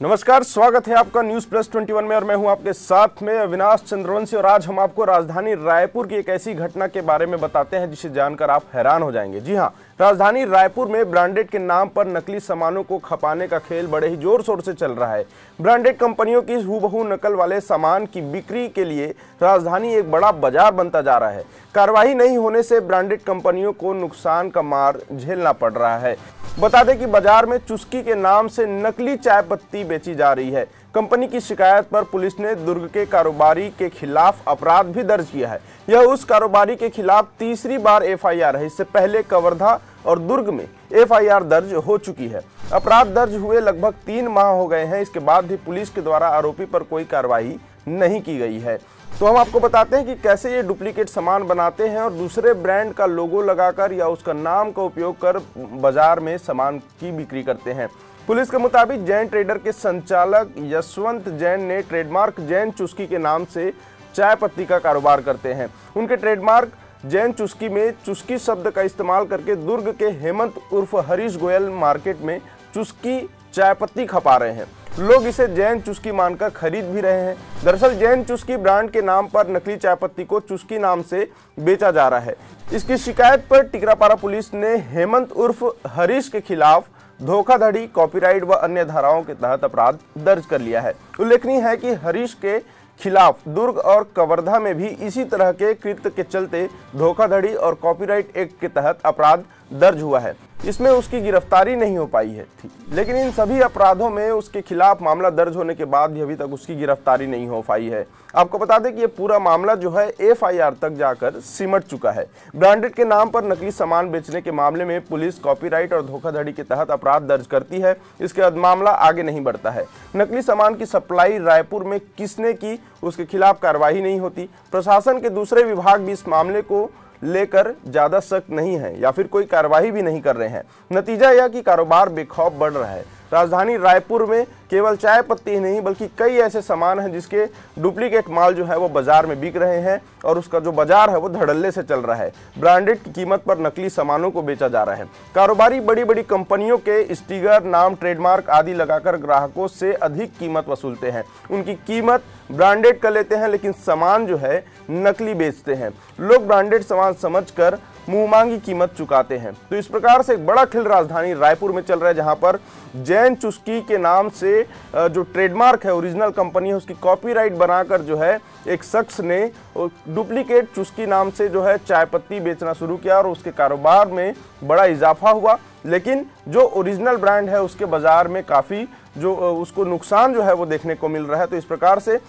नमस्कार, स्वागत है आपका न्यूज प्लस 21 में और मैं हूं आपके साथ में अविनाश चंद्रवंशी। और आज हम आपको राजधानी रायपुर की एक ऐसी घटना के बारे में बताते हैं जिसे जानकर आप हैरान हो जाएंगे। जी हां, राजधानी रायपुर में ब्रांडेड के नाम पर नकली सामानों को खपाने का खेल बड़े ही जोर शोर से चल रहा है। ब्रांडेड कंपनियों की हूबहू नकल वाले सामान की बिक्री के लिए राजधानी एक बड़ा बाजार बनता जा रहा है। कार्रवाई नहीं होने से ब्रांडेड कंपनियों को नुकसान का मार झेलना पड़ रहा है। बता दें कि बाजार में चुस्की के नाम से नकली चाय पत्ती बेची जा रही है। कंपनी की शिकायत पर पुलिस ने दुर्ग के कारोबारी के खिलाफ अपराध भी दर्ज किया है। यह उस कारोबारी के खिलाफ तीसरी बार एफआईआर है। इससे पहले कवर्धा और दुर्ग में एफआईआर दर्ज हो चुकी है। अपराध दर्ज हुए लगभग 3 माह हो गए हैं। इसके बाद भी पुलिस के द्वारा आरोपी पर कोई कार्रवाई नहीं की गई है। तो हम आपको बताते हैं कि कैसे ये डुप्लीकेट सामान बनाते हैं और दूसरे ब्रांड का लोगो लगाकर या उसका नाम का उपयोग कर बाजार में सामान की बिक्री करते हैं। पुलिस के मुताबिक जैन ट्रेडर के संचालक यशवंत जैन ने ट्रेडमार्क जैन चुस्की के नाम से चाय पत्ती का कारोबार करते हैं। उनके ट्रेडमार्क जैन चुस्की में चुस्की शब्द का इस्तेमाल करके दुर्ग के हेमंत उर्फ हरीश गोयल मार्केट में चुस्की चाय पत्ती खपा रहे हैं। लोग इसे जैन चुस्की मानकर खरीद भी रहे हैं। दरअसल जैन चुस्की ब्रांड के नाम पर नकली चाय पत्ती को चुस्की नाम से बेचा जा रहा है। इसकी शिकायत पर टिकरापारा पुलिस ने हेमंत उर्फ हरीश के खिलाफ धोखाधड़ी, कॉपीराइट व अन्य धाराओं के तहत अपराध दर्ज कर लिया है। उल्लेखनीय है कि हरीश के खिलाफ दुर्ग और कवर्धा में भी इसी तरह के कृत्य के चलते धोखाधड़ी और कॉपीराइट एक्ट के तहत अपराध दर्ज हुआ है। इसमें उसकी गिरफ्तारी नहीं हो पाई है थी, लेकिन इन सभी अपराधों में उसके खिलाफ मामला दर्ज होने के बाद भी अभी तक उसकी गिरफ्तारी नहीं हो पाई है। आपको बता दें कि ये पूरा मामला जो है एफआईआर तक जाकर सिमट चुका है। ब्रांडेड के नाम पर नकली सामान बेचने के मामले में पुलिस कॉपीराइट और धोखाधड़ी के तहत अपराध दर्ज करती है। इसके बाद मामला आगे नहीं बढ़ता है। नकली सामान की सप्लाई रायपुर में किसने की, उसके खिलाफ कार्रवाई नहीं होती। प्रशासन के दूसरे विभाग भी इस मामले को लेकर ज्यादा सख्त नहीं है या फिर कोई कार्रवाई भी नहीं कर रहे हैं। नतीजा यह कि कारोबार बेखौफ बढ़ रहा है। राजधानी रायपुर में केवल चाय पत्ती ही नहीं बल्कि कई ऐसे सामान हैं जिसके डुप्लीकेट माल जो है वो बाजार में बिक रहे हैं और उसका जो बाजार है वो धड़ल्ले से चल रहा है। ब्रांडेड की कीमत पर नकली सामानों को बेचा जा रहा है। कारोबारी बड़ी बड़ी कंपनियों के स्टिकर, नाम, ट्रेडमार्क आदि लगाकर ग्राहकों से अधिक कीमत वसूलते हैं। उनकी कीमत ब्रांडेड कर लेते हैं लेकिन सामान जो है नकली बेचते हैं। लोग ब्रांडेड सामान समझकर मुंहमांगी कीमत चुकाते हैं। तो इस प्रकार से एक बड़ा खेल राजधानी रायपुर में चल रहा है, जहां पर जैन चुस्की के नाम से जो ट्रेडमार्क है, ओरिजिनल कंपनी है, उसकी कॉपीराइट बनाकर जो है एक शख्स ने डुप्लीकेट चुस्की नाम से जो है चाय पत्ती बेचना शुरू किया और उसके कारोबार में बड़ा इजाफा हुआ। लेकिन जो ओरिजिनल ब्रांड है उसके बाजार में काफ़ी जो उसको नुकसान जो है वो देखने को मिल रहा है। तो इस प्रकार से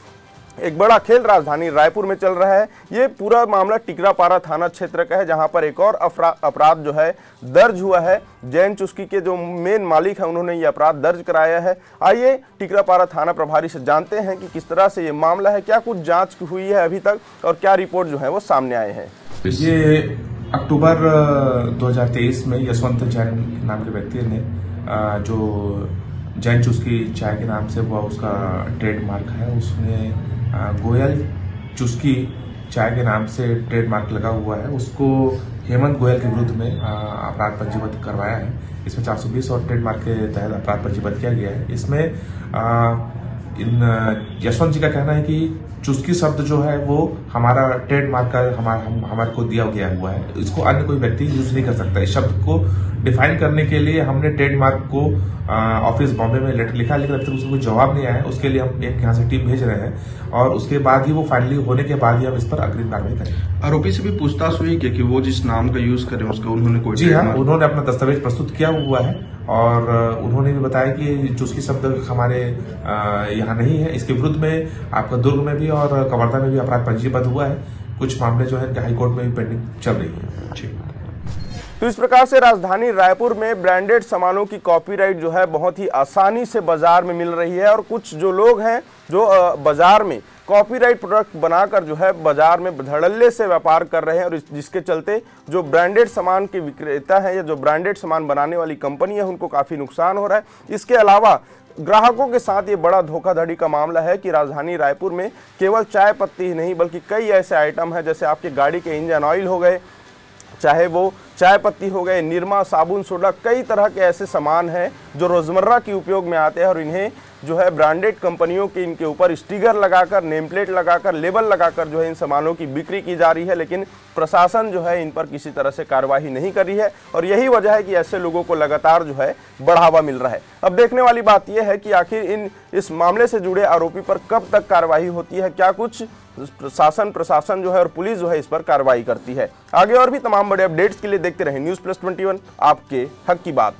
एक बड़ा खेल राजधानी रायपुर में चल रहा है। ये पूरा मामला टिकरापारा थाना क्षेत्र का है, जहां पर एक और अपराध जो है दर्ज हुआ है। जैन चुस्की के जो मेन मालिक है उन्होंने ये अपराध दर्ज कराया है। आइए टिकरापारा थाना प्रभारी से जानते हैं कि किस तरह से ये मामला है, क्या कुछ जांच हुई है अभी तक और क्या रिपोर्ट जो है वो सामने आए हैं। ये अक्टूबर 2023 में यशवंत जैन नाम के व्यक्ति ने जो जैन चुस्की चाय के नाम से वो उसका ट्रेडमार्क है, उसने गोयल चुस्की चाय के नाम से ट्रेडमार्क लगा हुआ है, उसको हेमंत गोयल के विरुद्ध में अपराध पंजीबद्ध करवाया है। इसमें 420 और ट्रेडमार्क के तहत अपराध पंजीबद्ध किया गया है। इसमें यशवंत जी का कहना है कि चुस्की शब्द जो है वो हमारा ट्रेडमार्क का हमारे को दिया गया हुआ है, इसको अन्य कोई व्यक्ति यूज नहीं कर सकता। इस शब्द को डिफाइन करने के लिए हमने ट्रेडमार्क को ऑफिस बॉम्बे में लेटर लिखा, लेकिन अभी तक उसको कोई जवाब नहीं आया है। उसके लिए हम एक यहाँ से टीम भेज रहे हैं और उसके बाद ही वो फाइनली होने के बाद ही हम इस पर अग्रिम कार्रवाई करेंगे। आरोपी से भी पूछताछ हुई कि वो जिस नाम का यूज करें उसका उन्होंने कोई? जी हाँ, उन्होंने अपना दस्तावेज प्रस्तुत किया हुआ है और उन्होंने भी बताया कि चुस्की शब्द हमारे यहाँ नहीं है। इसके विरुद्ध में आपका दुर्ग में भी और कवर्धा में भी अपराध पंजीबद्ध हुआ है। कुछ मामले जो है हाईकोर्ट में भी पेंडिंग चल रही है। तो इस प्रकार से राजधानी रायपुर में ब्रांडेड सामानों की कॉपीराइट जो है बहुत ही आसानी से बाजार में मिल रही है और कुछ जो लोग हैं जो बाजार में कॉपीराइट प्रोडक्ट बनाकर जो है बाजार में धड़ल्ले से व्यापार कर रहे हैं और जिसके चलते जो ब्रांडेड सामान के विक्रेता हैं या जो ब्रांडेड सामान बनाने वाली कंपनी है उनको काफ़ी नुकसान हो रहा है। इसके अलावा ग्राहकों के साथ ये बड़ा धोखाधड़ी का मामला है कि राजधानी रायपुर में केवल चाय पत्ती ही नहीं बल्कि कई ऐसे आइटम हैं, जैसे आपके गाड़ी के इंजन ऑयल हो गए, चाहे वो चाय पत्ती हो गए, निरमा, साबुन, सोडा, कई तरह के ऐसे सामान हैं जो रोज़मर्रा के उपयोग में आते हैं और इन्हें जो है ब्रांडेड कंपनियों के इनके ऊपर स्टिकर लगाकर, नेम प्लेट लगाकर, लेबल लगाकर जो है इन सामानों की बिक्री की जा रही है, लेकिन प्रशासन जो है इन पर किसी तरह से कार्रवाई नहीं कर रही है और यही वजह है कि ऐसे लोगों को लगातार जो है बढ़ावा मिल रहा है। अब देखने वाली बात यह है कि आखिर इस मामले से जुड़े आरोपी पर कब तक कार्रवाई होती है, क्या कुछ प्रशासन जो है और पुलिस जो है इस पर कार्रवाई करती है। आगे और भी तमाम बड़े अपडेट्स के लिए देखते रहें न्यूज़ प्लस 21, आपके हक की बात।